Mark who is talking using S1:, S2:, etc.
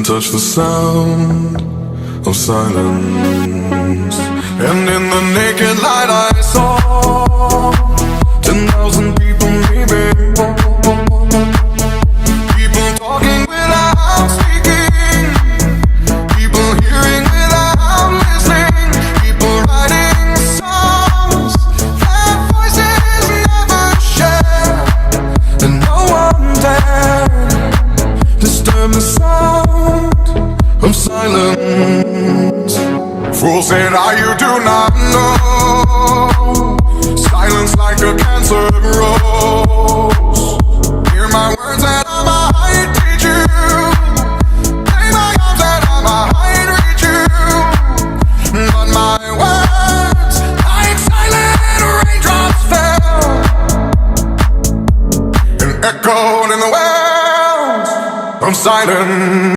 S1: touch the sound of silence. And in the naked light I saw 10,000 people maybe. People talking without speaking, people hearing without listening, people writing songs that voices never share. And no one dared disturb the sound of silence. Fool said, you do not know. Silence like a cancer grows. Hear my words and I might teach you. Play my arms and I might reach you. But my words, like silent raindrops, fell and echoed in the wells of silence.